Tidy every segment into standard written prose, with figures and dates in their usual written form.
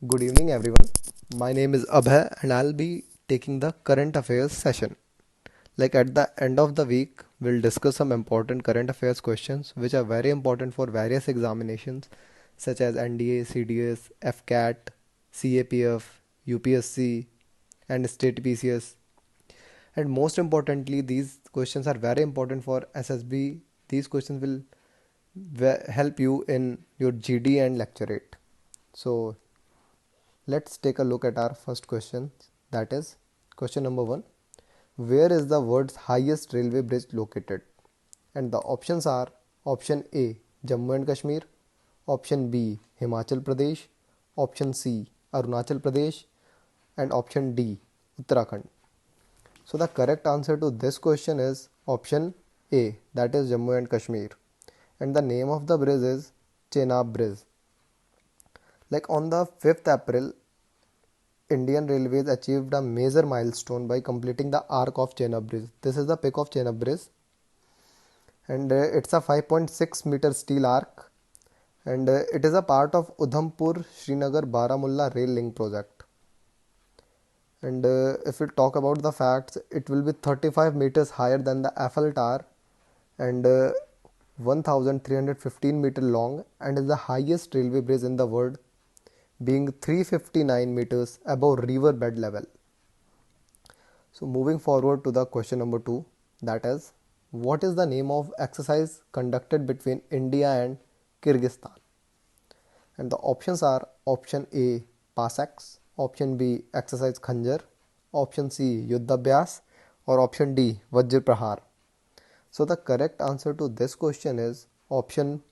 Good evening, everyone. My name is Abhay, and I'll be taking the current affairs session. Like at the end of the week, we'll discuss some important current affairs questions which are very important for various examinations such as NDA, CDS, FCAT, CAPF, UPSC, and state PCS. And most importantly, these questions are very important for SSB. These questions will help you in your GD and lecturate. So let's take a look at our first question. That is question number 1. Where is the world's highest railway bridge located? And the options are option A Jammu and Kashmir, option B Himachal Pradesh, option C Arunachal Pradesh, and option D Uttarakhand. So the correct answer to this question is option A, that is Jammu and Kashmir. And the name of the bridge is Chenab Bridge. Like on the 5th April, Indian Railways achieved a major milestone by completing the arc of Chenab Bridge. This is the peak of Chenab Bridge, and it's a 5.6 meter steel arc, and it is a part of Udhampur Srinagar Baramulla rail link project. And if we talk about the facts, it will be 35 meters higher than the Eiffel Tower and 1315 meter long, and is the highest railway bridge in the world, being 359 meters above river bed level. So moving forward to the question number 2, that is, what is the name of exercise conducted between India and Kyrgyzstan? And the options are option A Passax, option B exercise Khanjar, option C Yuddhabhyas, or option D Vajra Prahar. So the correct answer to this question is option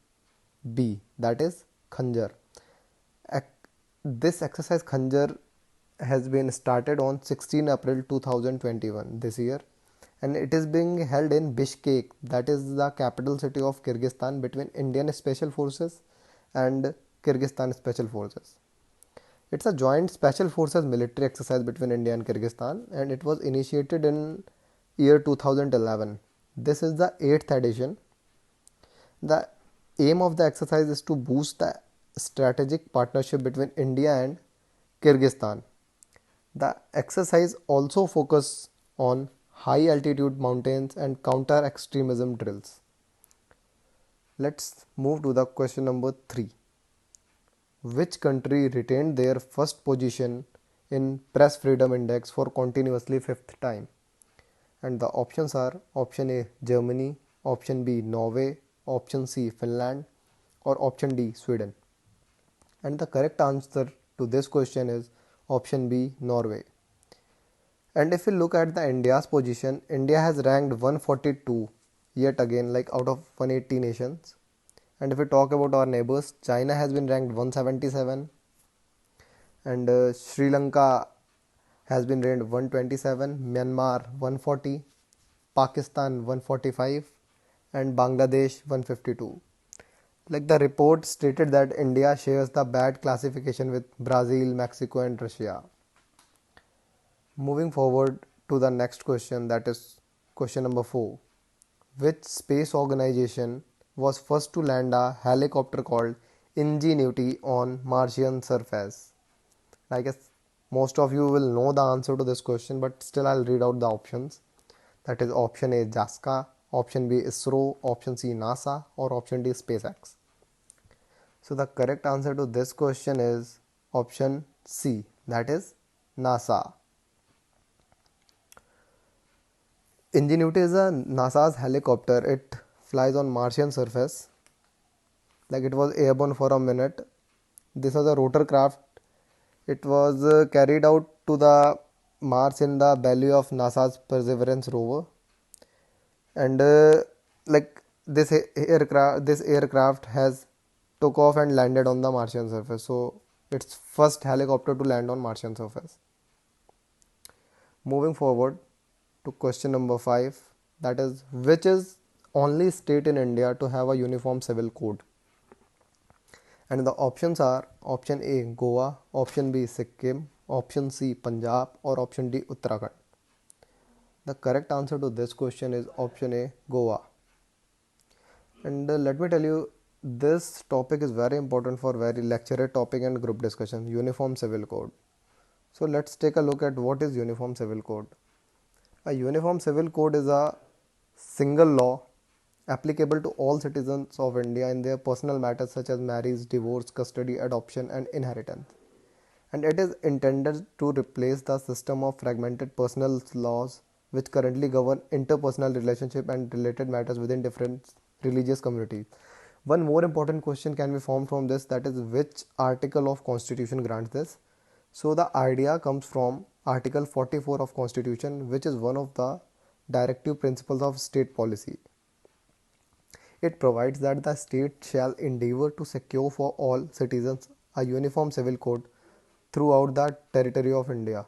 B, that is Khanjar. This exercise Khanjar has been started on 16 April 2021 this year, and it is being held in Bishkek, that is the capital city of Kyrgyzstan, between Indian Special Forces and Kyrgyzstan Special Forces. It's a joint special forces military exercise between India and Kyrgyzstan, and it was initiated in year 2011. This is the 8th edition. The aim of the exercise is to boost the strategic partnership between India and Kyrgyzstan. The exercise also focuses on high altitude mountains and counter extremism drills. Let's move to the question number 3. Which country retained their first position in Press Freedom Index for continuously fifth time? And the options are option A Germany, option B Norway, option C Finland, or option D Sweden. And the correct answer to this question is option B Norway. And if we look at the India's position, India has ranked 142 yet again, like out of 180 nations. And if we talk about our neighbors, China has been ranked 177, and Sri Lanka has been ranked 127, Myanmar 140, Pakistan 145, and Bangladesh 152. Like the report stated that India shares the bad classification with Brazil, Mexico, and Russia. Moving forward to the next question, that is question number 4. Which space organization was first to land a helicopter called Ingenuity on Martian surface? I guess most of you will know the answer to this question, but still I'll read out the options. That is option A JASCA, option B ISRO, option C NASA, or option D SpaceX. So the correct answer to this question is option C, that is NASA. Ingenuity is a NASA's helicopter. It flies on Martian surface. Like it was airborne for a minute. This was a rotor craft. It was carried out to the Mars in the belly of NASA's Perseverance rover. And like this aircraft has took off and landed on the Martian surface. So it's first helicopter to land on Martian surface. Moving forward to question number 5, that is, which is only state in India to have a uniform civil code? And the options are option A Goa, option B Sikkim, option C Punjab, or option D Uttarakhand. The correct answer to this question is option A Goa. And let me tell you, this topic is very important for very lecture topic and group discussion. Uniform Civil Code. So let's take a look at what is Uniform Civil Code. A Uniform Civil Code is a single law applicable to all citizens of India in their personal matters such as marriage, divorce, custody, adoption, and inheritance. And it is intended to replace the system of fragmented personal laws which currently govern interpersonal relationship and related matters within different religious communities. One more important question can be formed from this, that is which article of constitution grants this. So the idea comes from article 44 of constitution, which is one of the directive principles of state policy. It provides that the state shall endeavor to secure for all citizens a uniform civil code throughout the territory of India.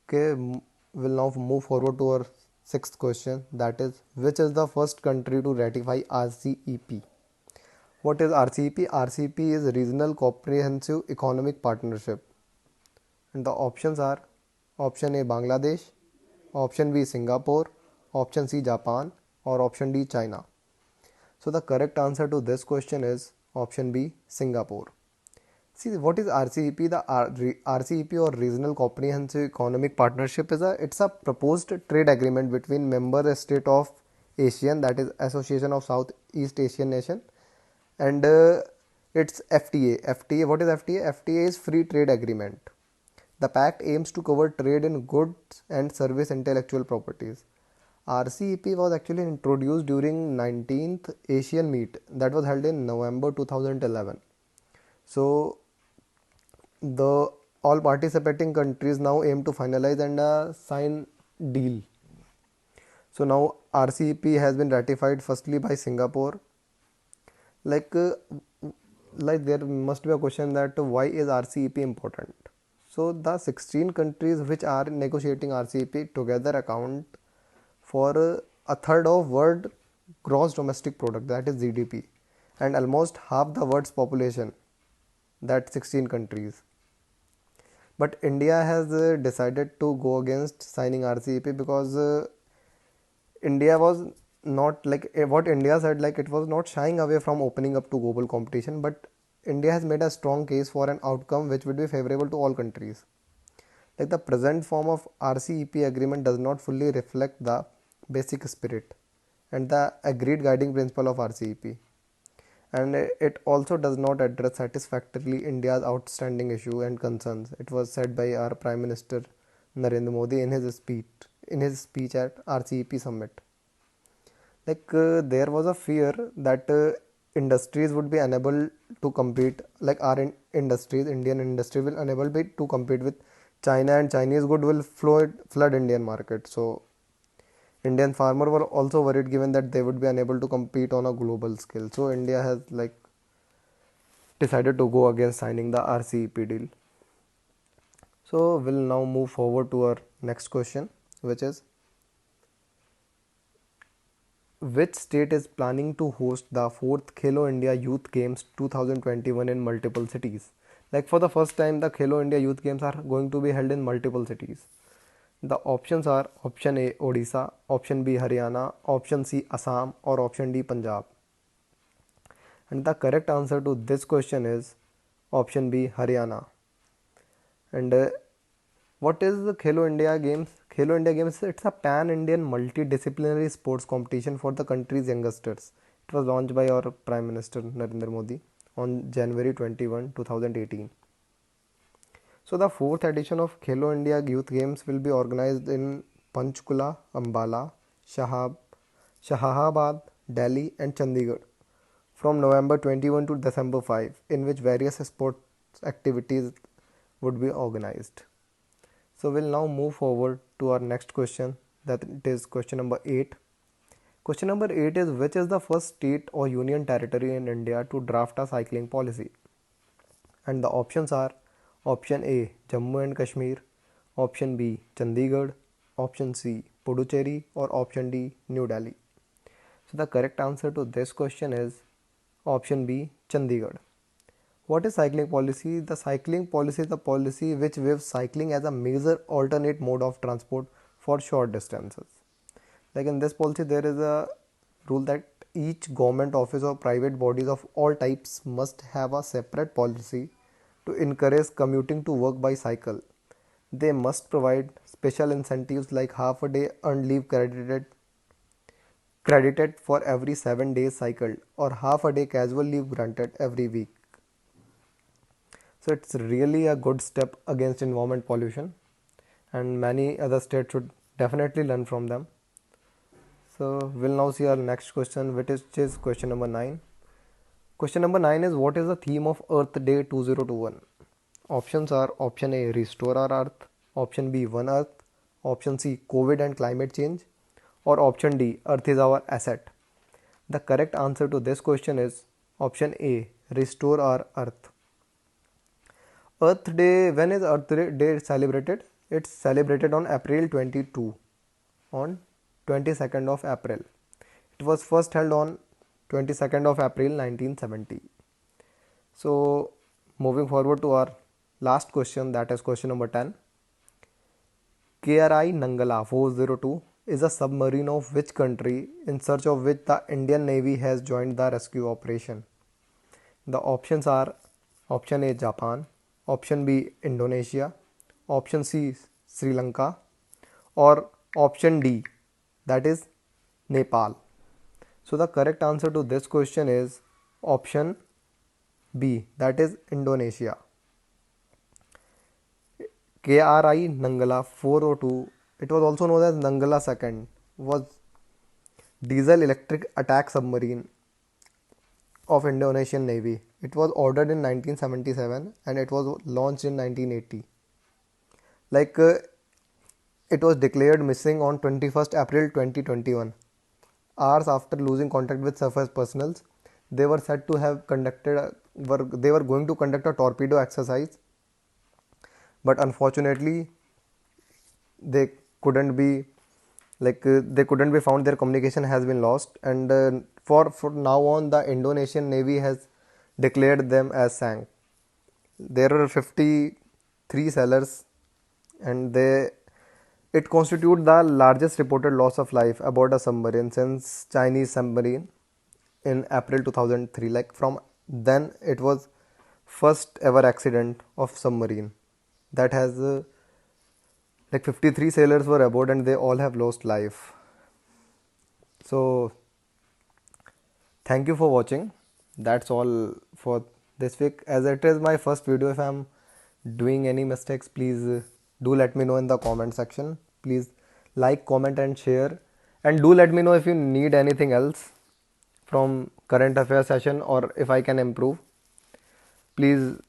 Okay, we'll now move forward to our sixth question, that is which is the first country to ratify RCEP? What is RCEP? RCEP is Regional Comprehensive Economic Partnership. And the options are option A Bangladesh, option B Singapore, option C Japan, or option D China. So the correct answer to this question is option B Singapore. See, what is RCEP? The RCEP or Regional Comprehensive Economic Partnership is it's a proposed trade agreement between member state of ASEAN, that is Association of Southeast Asian Nation, and it's FTA. FTA, what is FTA? FTA is Free Trade Agreement. The pact aims to cover trade in goods and service intellectual properties. RCEP was actually introduced during 19th Asian Meet that was held in November 2011. So the all participating countries now aim to finalize and sign deal. So now RCEP has been ratified firstly by Singapore. Like there must be a question that why is RCEP important? So the 16 countries which are negotiating RCEP together account for a third of world gross domestic product, that is GDP, and almost half the world's population, that 16 countries. But India has decided to go against signing RCEP because India was not like what India said, like it was not shying away from opening up to global competition, but India has made a strong case for an outcome which would be favorable to all countries. Like the present form of RCEP agreement does not fully reflect the basic spirit and the agreed guiding principle of RCEP, and it also does not address satisfactorily India's outstanding issue and concerns. It was said by our Prime Minister Narendra Modi in his speech at RCEP summit. Like there was a fear that industries would be unable to compete, like our industries, Indian industry will unable be to compete with China, and Chinese good will flood Indian market. So Indian farmer were also worried given that they would be unable to compete on a global scale. So India has like decided to go against signing the RCEP deal. So we'll now move forward to our next question, which is which state is planning to host the 4th Khelo India Youth Games 2021 in multiple cities? Like for the first time, the Khelo India Youth Games are going to be held in multiple cities. The options are option A Odisha, option B Haryana, option C Assam, or option D Punjab. And the correct answer to this question is option B Haryana. And what is the Khelo India Games? Khelo India Games, it's a pan-Indian multidisciplinary sports competition for the country's youngsters. It was launched by our Prime Minister Narendra Modi on January 21, 2018. So the 4th edition of Khelo India Youth Games will be organized in Panchkula, Ambala, Shahabad, Delhi and Chandigarh from November 21 to December 5, in which various sports activities would be organized. So we'll now move forward to our next question, that it is question number 8. Question number 8 is which is the first state or union territory in India to draft a cycling policy? And the options are option A Jammu and Kashmir, option B Chandigarh, option C Puducherry, or option D New Delhi. So the correct answer to this question is option B Chandigarh. What is cycling policy? The cycling policy is the policy which views cycling as a major alternate mode of transport for short distances. Like in this policy, there is a rule that each government office or private bodies of all types must have a separate policy to encourage commuting to work by cycle. They must provide special incentives like half a day earned leave credited for every 7 days cycled or half a day casual leave granted every week. So it's really a good step against environment pollution, and many other states should definitely learn from them. So we'll now see our next question, which is question number 9. Question number 9 is, what is the theme of Earth Day 2021? Options are: option A, restore our Earth; option B, one Earth; option C, COVID and climate change; or option D, Earth is our asset. The correct answer to this question is option A, restore our Earth. Earth Day, when is Earth Day celebrated? It's celebrated on April 22, on 22nd of April. It was first held on 22nd of April 1970. So moving forward to our last question, that is question number 10. KRI Nangala 402 is a submarine of which country in search of which the Indian Navy has joined the rescue operation? The options are: option A, Japan; option B, Indonesia; option C, Sri Lanka; or option D, that is Nepal. So the correct answer to this question is option B, that is Indonesia. KRI Nangala 402, it was also known as Nangala 2nd, was diesel electric attack submarine of Indonesian Navy. It was ordered in 1977 and it was launched in 1980. It was declared missing on 21st April 2021. Hours after losing contact with surface personnel, they were said to have they were going to conduct a torpedo exercise, but unfortunately they couldn't be they couldn't be found. Their communication has been lost, and for now on, the Indonesian Navy has declared them as sank. There are 53 sailors, and it constitutes the largest reported loss of life aboard a submarine since Chinese submarine in April 2003. From then, it was first ever accident of submarine that has 53 sailors were aboard and they all have lost life. So thank you for watching. That's all for this week. As it is my first video, if I'm doing any mistakes, please do let me know in the comment section. Please like, comment and share, and do let me know if you need anything else from current affairs session or if I can improve. Please